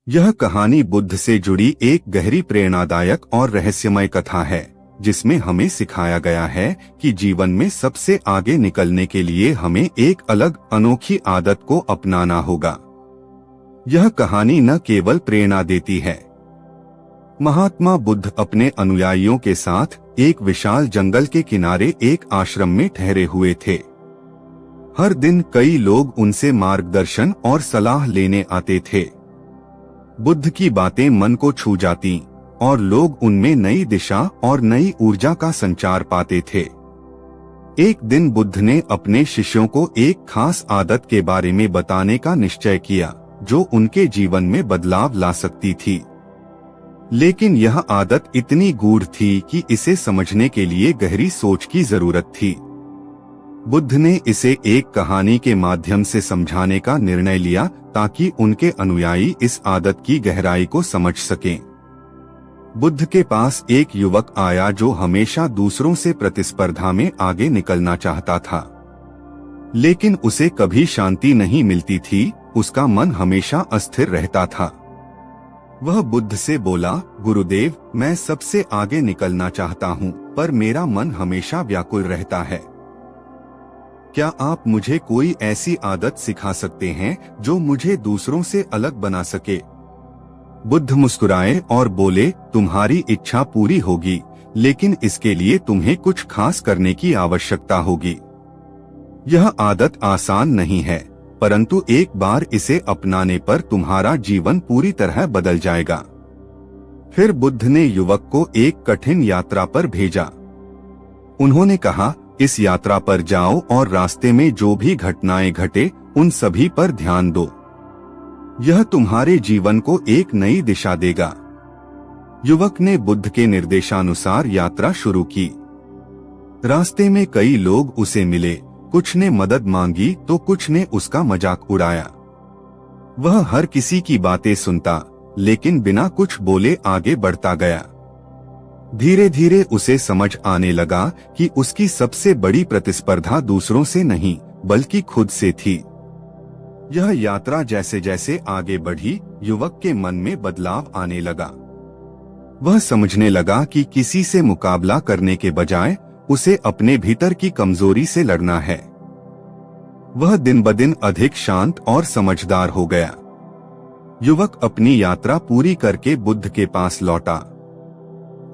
यह कहानी बुद्ध से जुड़ी एक गहरी प्रेरणादायक और रहस्यमय कथा है, जिसमें हमें सिखाया गया है कि जीवन में सबसे आगे निकलने के लिए हमें एक अलग अनोखी आदत को अपनाना होगा। यह कहानी न केवल प्रेरणा देती है। महात्मा बुद्ध अपने अनुयायियों के साथ एक विशाल जंगल के किनारे एक आश्रम में ठहरे हुए थे। हर दिन कई लोग उनसे मार्गदर्शन और सलाह लेने आते थे। बुद्ध की बातें मन को छू जाती और लोग उनमें नई दिशा और नई ऊर्जा का संचार पाते थे। एक दिन बुद्ध ने अपने शिष्यों को एक खास आदत के बारे में बताने का निश्चय किया, जो उनके जीवन में बदलाव ला सकती थी। लेकिन यह आदत इतनी गूढ़ थी कि इसे समझने के लिए गहरी सोच की जरूरत थी। बुद्ध ने इसे एक कहानी के माध्यम से समझाने का निर्णय लिया, ताकि उनके अनुयायी इस आदत की गहराई को समझ सकें। बुद्ध के पास एक युवक आया जो हमेशा दूसरों से प्रतिस्पर्धा में आगे निकलना चाहता था, लेकिन उसे कभी शांति नहीं मिलती थी। उसका मन हमेशा अस्थिर रहता था। वह बुद्ध से बोला, गुरुदेव, मैं सबसे आगे निकलना चाहता हूँ, पर मेरा मन हमेशा व्याकुल रहता है। क्या आप मुझे कोई ऐसी आदत सिखा सकते हैं जो मुझे दूसरों से अलग बना सके? बुद्ध मुस्कुराए और बोले, तुम्हारी इच्छा पूरी होगी, लेकिन इसके लिए तुम्हें कुछ खास करने की आवश्यकता होगी। यह आदत आसान नहीं है, परंतु एक बार इसे अपनाने पर तुम्हारा जीवन पूरी तरह बदल जाएगा। फिर बुद्ध ने युवक को एक कठिन यात्रा पर भेजा। उन्होंने कहा, इस यात्रा पर जाओ और रास्ते में जो भी घटनाएं घटे, उन सभी पर ध्यान दो। यह तुम्हारे जीवन को एक नई दिशा देगा। युवक ने बुद्ध के निर्देशानुसार यात्रा शुरू की। रास्ते में कई लोग उसे मिले, कुछ ने मदद मांगी तो कुछ ने उसका मजाक उड़ाया। वह हर किसी की बातें सुनता, लेकिन बिना कुछ बोले आगे बढ़ता गया। धीरे धीरे उसे समझ आने लगा कि उसकी सबसे बड़ी प्रतिस्पर्धा दूसरों से नहीं, बल्कि खुद से थी। यह यात्रा जैसे जैसे आगे बढ़ी, युवक के मन में बदलाव आने लगा। वह समझने लगा कि किसी से मुकाबला करने के बजाय उसे अपने भीतर की कमजोरी से लड़ना है। वह दिन ब दिन अधिक शांत और समझदार हो गया। युवक अपनी यात्रा पूरी करके बुद्ध के पास लौटा।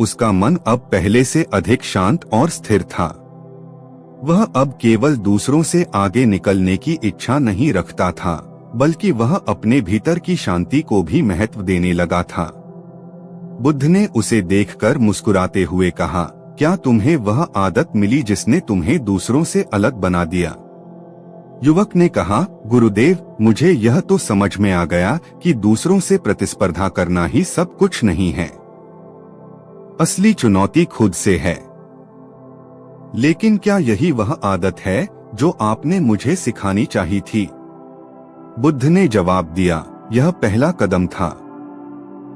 उसका मन अब पहले से अधिक शांत और स्थिर था। वह अब केवल दूसरों से आगे निकलने की इच्छा नहीं रखता था, बल्कि वह अपने भीतर की शांति को भी महत्व देने लगा था। बुद्ध ने उसे देखकर मुस्कुराते हुए कहा, क्या तुम्हें वह आदत मिली जिसने तुम्हें दूसरों से अलग बना दिया? युवक ने कहा, गुरुदेव, मुझे यह तो समझ में आ गया कि दूसरों से प्रतिस्पर्धा करना ही सब कुछ नहीं है। असली चुनौती खुद से है। लेकिन क्या यही वह आदत है जो आपने मुझे सिखानी चाहिए थी? बुद्ध ने जवाब दिया, यह पहला कदम था।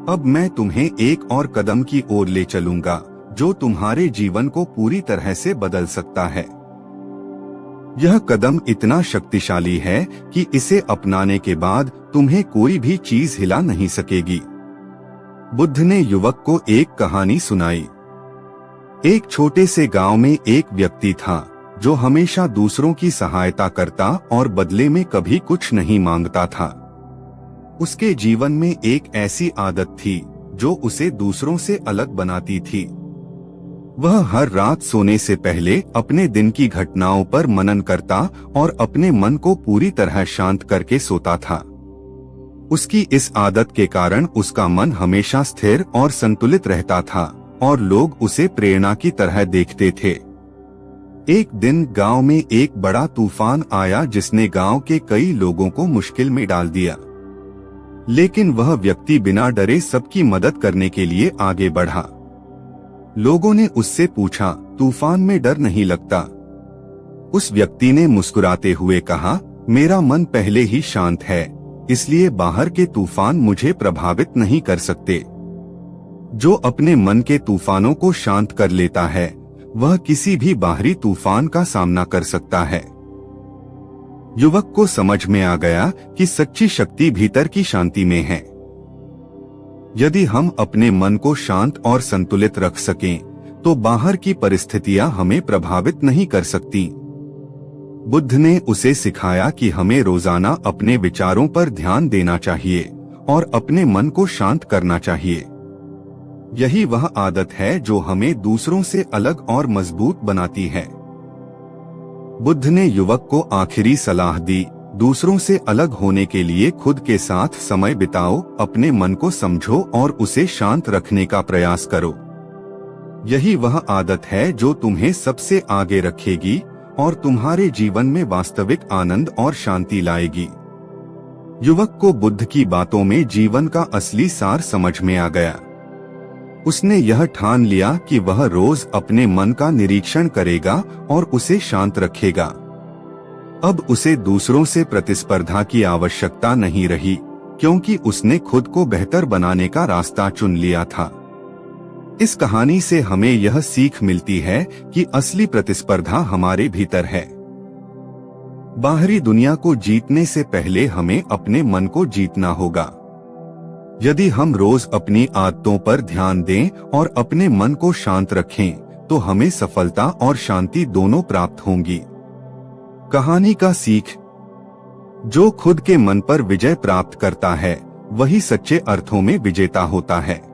अब मैं तुम्हें एक और कदम की ओर ले चलूंगा, जो तुम्हारे जीवन को पूरी तरह से बदल सकता है। यह कदम इतना शक्तिशाली है कि इसे अपनाने के बाद तुम्हें कोई भी चीज हिला नहीं सकेगी। बुद्ध ने युवक को एक कहानी सुनाई। एक छोटे से गांव में एक व्यक्ति था जो हमेशा दूसरों की सहायता करता और बदले में कभी कुछ नहीं मांगता था। उसके जीवन में एक ऐसी आदत थी जो उसे दूसरों से अलग बनाती थी। वह हर रात सोने से पहले अपने दिन की घटनाओं पर मनन करता और अपने मन को पूरी तरह शांत करके सोता था। उसकी इस आदत के कारण उसका मन हमेशा स्थिर और संतुलित रहता था और लोग उसे प्रेरणा की तरह देखते थे। एक दिन गांव में एक बड़ा तूफान आया जिसने गांव के कई लोगों को मुश्किल में डाल दिया। लेकिन वह व्यक्ति बिना डरे सबकी मदद करने के लिए आगे बढ़ा। लोगों ने उससे पूछा, तूफान में डर नहीं लगता? उस व्यक्ति ने मुस्कुराते हुए कहा, मेरा मन पहले ही शांत है, इसलिए बाहर के तूफान मुझे प्रभावित नहीं कर सकते। जो अपने मन के तूफानों को शांत कर लेता है, वह किसी भी बाहरी तूफान का सामना कर सकता है। युवक को समझ में आ गया कि सच्ची शक्ति भीतर की शांति में है। यदि हम अपने मन को शांत और संतुलित रख सकें, तो बाहर की परिस्थितियां हमें प्रभावित नहीं कर सकती। बुद्ध ने उसे सिखाया कि हमें रोजाना अपने विचारों पर ध्यान देना चाहिए और अपने मन को शांत करना चाहिए। यही वह आदत है जो हमें दूसरों से अलग और मजबूत बनाती है। बुद्ध ने युवक को आखिरी सलाह दी, दूसरों से अलग होने के लिए खुद के साथ समय बिताओ, अपने मन को समझो और उसे शांत रखने का प्रयास करो। यही वह आदत है जो तुम्हें सबसे आगे रखेगी और तुम्हारे जीवन में वास्तविक आनंद और शांति लाएगी। युवक को बुद्ध की बातों में जीवन का असली सार समझ में आ गया। उसने यह ठान लिया कि वह रोज अपने मन का निरीक्षण करेगा और उसे शांत रखेगा। अब उसे दूसरों से प्रतिस्पर्धा की आवश्यकता नहीं रही, क्योंकि उसने खुद को बेहतर बनाने का रास्ता चुन लिया था। इस कहानी से हमें यह सीख मिलती है कि असली प्रतिस्पर्धा हमारे भीतर है। बाहरी दुनिया को जीतने से पहले हमें अपने मन को जीतना होगा। यदि हम रोज अपनी आदतों पर ध्यान दें और अपने मन को शांत रखें, तो हमें सफलता और शांति दोनों प्राप्त होंगी। कहानी का सीख: जो खुद के मन पर विजय प्राप्त करता है, वही सच्चे अर्थों में विजेता होता है।